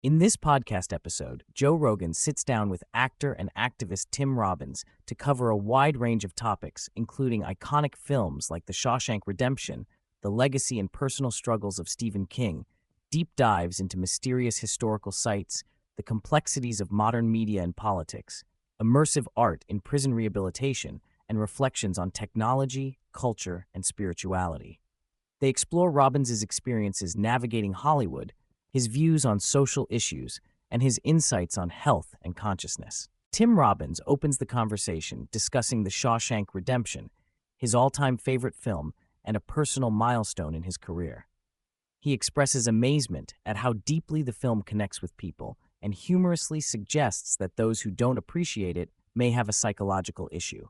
In this podcast episode, Joe Rogan sits down with actor and activist Tim Robbins to cover a wide range of topics, including iconic films like The Shawshank Redemption, the legacy and personal struggles of Stephen King, deep dives into mysterious historical sites, the complexities of modern media and politics, immersive art in prison rehabilitation, and reflections on technology, culture, and spirituality. They explore Robbins' experiences navigating Hollywood, his views on social issues, and his insights on health and consciousness. Tim Robbins opens the conversation discussing The Shawshank Redemption, his all-time favorite film and a personal milestone in his career. He expresses amazement at how deeply the film connects with people and humorously suggests that those who don't appreciate it may have a psychological issue.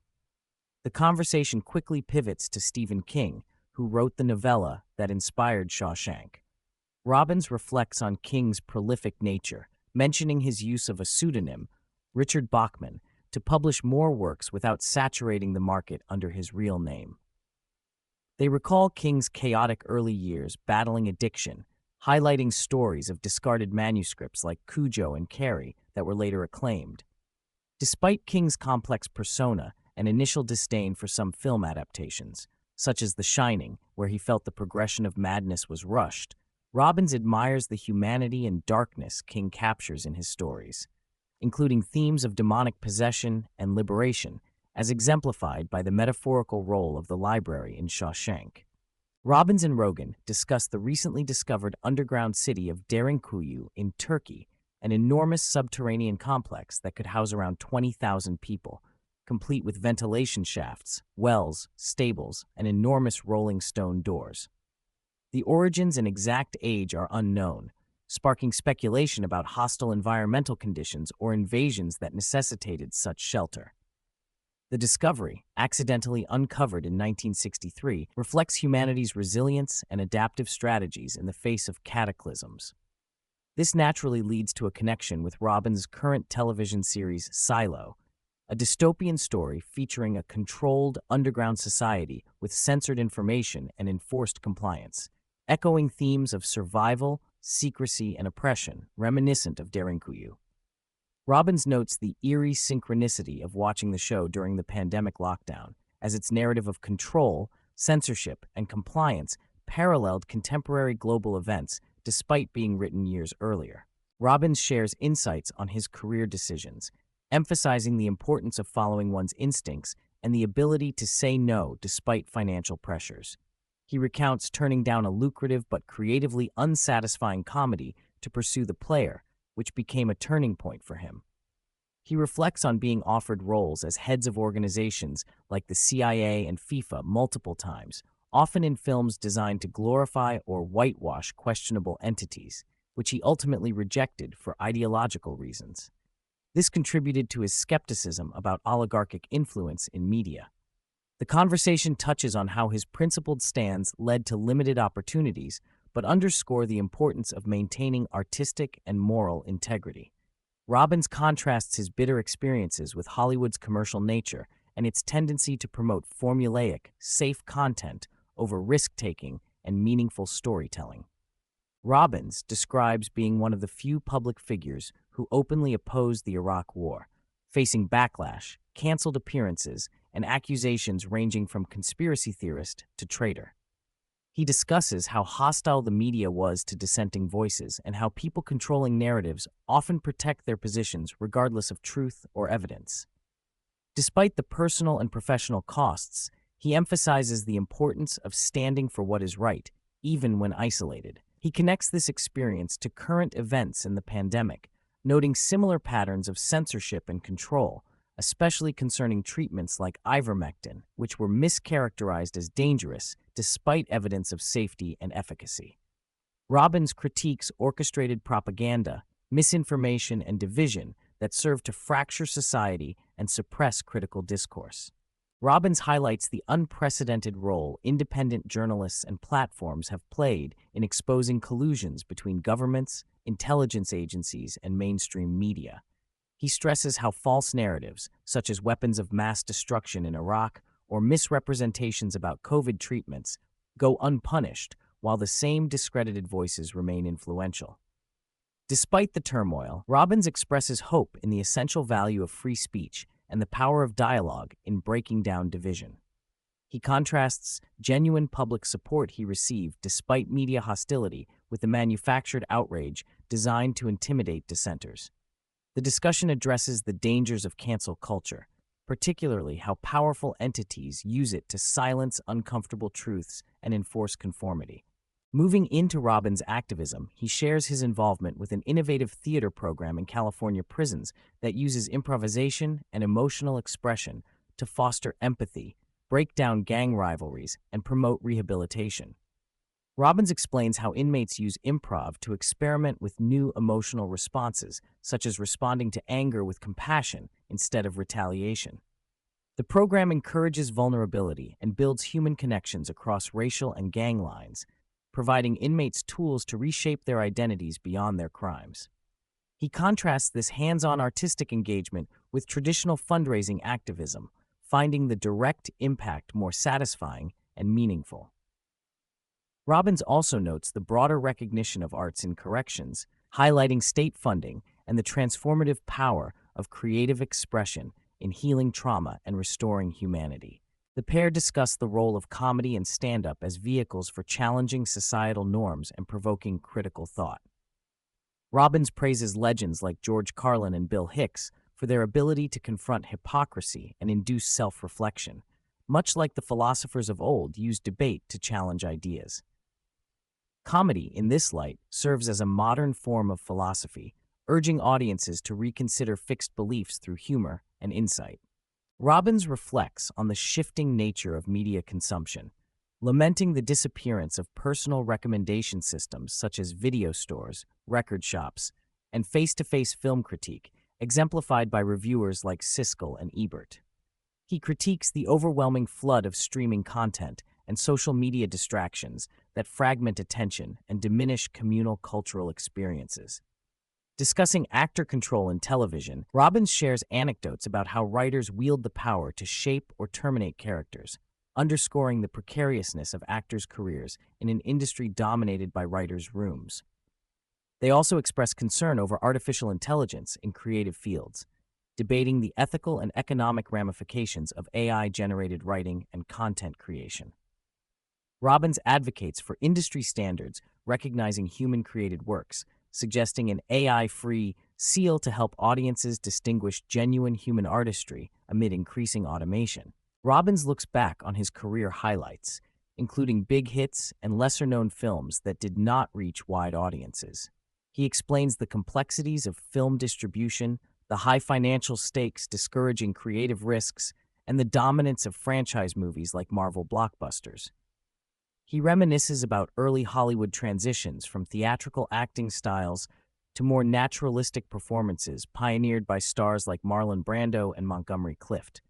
The conversation quickly pivots to Stephen King, who wrote the novella that inspired Shawshank. Robbins reflects on King's prolific nature, mentioning his use of a pseudonym, Richard Bachman, to publish more works without saturating the market under his real name. They recall King's chaotic early years battling addiction, highlighting stories of discarded manuscripts like Cujo and Carrie that were later acclaimed. Despite King's complex persona and initial disdain for some film adaptations, such as The Shining, where he felt the progression of madness was rushed, Robbins admires the humanity and darkness King captures in his stories, including themes of demonic possession and liberation, as exemplified by the metaphorical role of the library in Shawshank. Robbins and Rogan discuss the recently discovered underground city of Derinkuyu in Turkey, an enormous subterranean complex that could house around 20,000 people, complete with ventilation shafts, wells, stables, and enormous rolling stone doors. The origins and exact age are unknown, sparking speculation about hostile environmental conditions or invasions that necessitated such shelter. The discovery, accidentally uncovered in 1963, reflects humanity's resilience and adaptive strategies in the face of cataclysms. This naturally leads to a connection with Robbins' current television series Silo, a dystopian story featuring a controlled underground society with censored information and enforced compliance, echoing themes of survival, secrecy, and oppression, reminiscent of Derinkuyu. Robbins notes the eerie synchronicity of watching the show during the pandemic lockdown, as its narrative of control, censorship, and compliance paralleled contemporary global events despite being written years earlier. Robbins shares insights on his career decisions, emphasizing the importance of following one's instincts and the ability to say no despite financial pressures. He recounts turning down a lucrative but creatively unsatisfying comedy to pursue The Player, which became a turning point for him. He reflects on being offered roles as heads of organizations like the CIA and FIFA multiple times, often in films designed to glorify or whitewash questionable entities, which he ultimately rejected for ideological reasons. This contributed to his skepticism about oligarchic influence in media. The conversation touches on how his principled stands led to limited opportunities, but underscore the importance of maintaining artistic and moral integrity. Robbins contrasts his bitter experiences with Hollywood's commercial nature and its tendency to promote formulaic, safe content over risk-taking and meaningful storytelling. Robbins describes being one of the few public figures who openly opposed the Iraq War, facing backlash, canceled appearances, and accusations ranging from conspiracy theorist to traitor. He discusses how hostile the media was to dissenting voices and how people controlling narratives often protect their positions regardless of truth or evidence. Despite the personal and professional costs, he emphasizes the importance of standing for what is right, even when isolated. He connects this experience to current events in the pandemic, noting similar patterns of censorship and control, especially concerning treatments like ivermectin, which were mischaracterized as dangerous despite evidence of safety and efficacy. Robbins critiques orchestrated propaganda, misinformation, and division that serve to fracture society and suppress critical discourse. Robbins highlights the unprecedented role independent journalists and platforms have played in exposing collusions between governments, intelligence agencies, and mainstream media. He stresses how false narratives, such as weapons of mass destruction in Iraq or misrepresentations about COVID treatments, go unpunished while the same discredited voices remain influential. Despite the turmoil, Robbins expresses hope in the essential value of free speech and the power of dialogue in breaking down division. He contrasts genuine public support he received despite media hostility with the manufactured outrage designed to intimidate dissenters. The discussion addresses the dangers of cancel culture, particularly how powerful entities use it to silence uncomfortable truths and enforce conformity. Moving into Robbins' activism, he shares his involvement with an innovative theater program in California prisons that uses improvisation and emotional expression to foster empathy, break down gang rivalries, and promote rehabilitation. Robbins explains how inmates use improv to experiment with new emotional responses, such as responding to anger with compassion instead of retaliation. The program encourages vulnerability and builds human connections across racial and gang lines, providing inmates tools to reshape their identities beyond their crimes. He contrasts this hands-on artistic engagement with traditional fundraising activism, finding the direct impact more satisfying and meaningful. Robbins also notes the broader recognition of arts in corrections, highlighting state funding and the transformative power of creative expression in healing trauma and restoring humanity. The pair discuss the role of comedy and stand-up as vehicles for challenging societal norms and provoking critical thought. Robbins praises legends like George Carlin and Bill Hicks for their ability to confront hypocrisy and induce self-reflection, much like the philosophers of old used debate to challenge ideas. Comedy, in this light, serves as a modern form of philosophy, urging audiences to reconsider fixed beliefs through humor and insight. Robbins reflects on the shifting nature of media consumption, lamenting the disappearance of personal recommendation systems such as video stores, record shops, and face-to-face film critique, exemplified by reviewers like Siskel and Ebert. He critiques the overwhelming flood of streaming content and social media distractions that fragment attention and diminish communal cultural experiences. Discussing actor control in television, Robbins shares anecdotes about how writers wield the power to shape or terminate characters, underscoring the precariousness of actors' careers in an industry dominated by writers' rooms. They also express concern over artificial intelligence in creative fields, debating the ethical and economic ramifications of AI-generated writing and content creation. Robbins advocates for industry standards recognizing human-created works, suggesting an AI-free seal to help audiences distinguish genuine human artistry amid increasing automation. Robbins looks back on his career highlights, including big hits and lesser-known films that did not reach wide audiences. He explains the complexities of film distribution, the high financial stakes discouraging creative risks, and the dominance of franchise movies like Marvel blockbusters. He reminisces about early Hollywood transitions from theatrical acting styles to more naturalistic performances pioneered by stars like Marlon Brando and Montgomery Clift.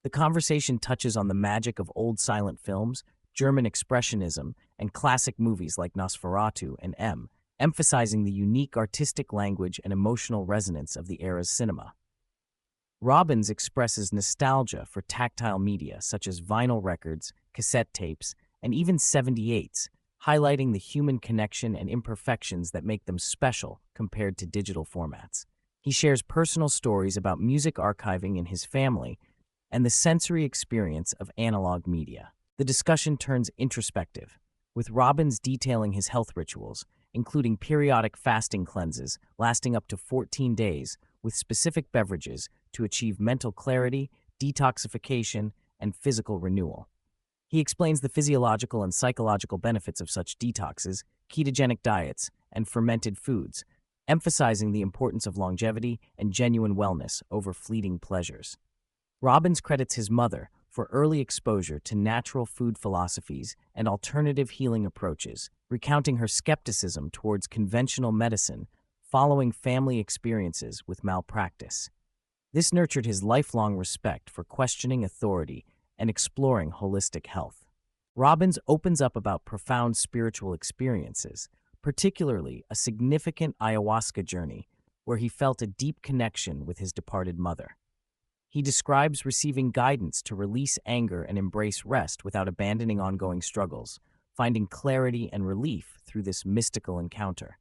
The conversation touches on the magic of old silent films, German expressionism, and classic movies like Nosferatu and M, emphasizing the unique artistic language and emotional resonance of the era's cinema. Robbins expresses nostalgia for tactile media such as vinyl records, cassette tapes, and even 78s, highlighting the human connection and imperfections that make them special compared to digital formats. He shares personal stories about music archiving in his family and the sensory experience of analog media. The discussion turns introspective, with Robbins detailing his health rituals, including periodic fasting cleanses lasting up to 14 days with specific beverages to achieve mental clarity, detoxification, and physical renewal. He explains the physiological and psychological benefits of such detoxes, ketogenic diets, and fermented foods, emphasizing the importance of longevity and genuine wellness over fleeting pleasures. Robbins credits his mother for early exposure to natural food philosophies and alternative healing approaches, recounting her skepticism towards conventional medicine following family experiences with malpractice. This nurtured his lifelong respect for questioning authority and exploring holistic health. Robbins opens up about profound spiritual experiences, particularly a significant ayahuasca journey where he felt a deep connection with his departed mother. He describes receiving guidance to release anger and embrace rest without abandoning ongoing struggles, finding clarity and relief through this mystical encounter.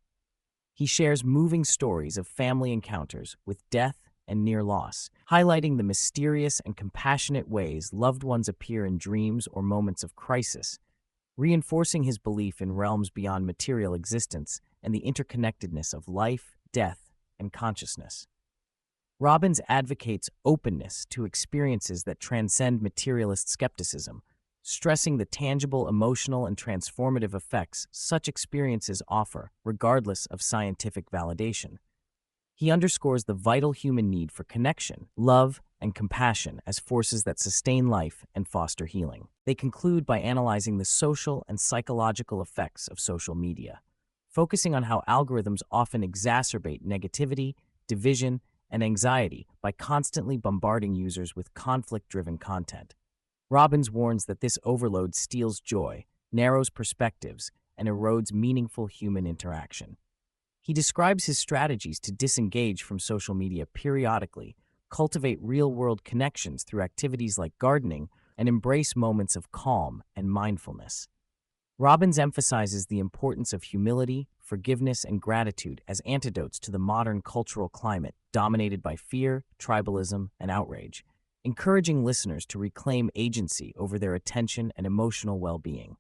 He shares moving stories of family encounters with death and near loss, highlighting the mysterious and compassionate ways loved ones appear in dreams or moments of crisis, reinforcing his belief in realms beyond material existence and the interconnectedness of life, death, and consciousness. Robbins advocates openness to experiences that transcend materialist skepticism, stressing the tangible, emotional, and transformative effects such experiences offer, regardless of scientific validation. He underscores the vital human need for connection, love, and compassion as forces that sustain life and foster healing. They conclude by analyzing the social and psychological effects of social media, focusing on how algorithms often exacerbate negativity, division, and anxiety by constantly bombarding users with conflict-driven content. Robbins warns that this overload steals joy, narrows perspectives, and erodes meaningful human interaction. He describes his strategies to disengage from social media periodically, cultivate real-world connections through activities like gardening, and embrace moments of calm and mindfulness. Robbins emphasizes the importance of humility, forgiveness, and gratitude as antidotes to the modern cultural climate dominated by fear, tribalism, and outrage, encouraging listeners to reclaim agency over their attention and emotional well-being.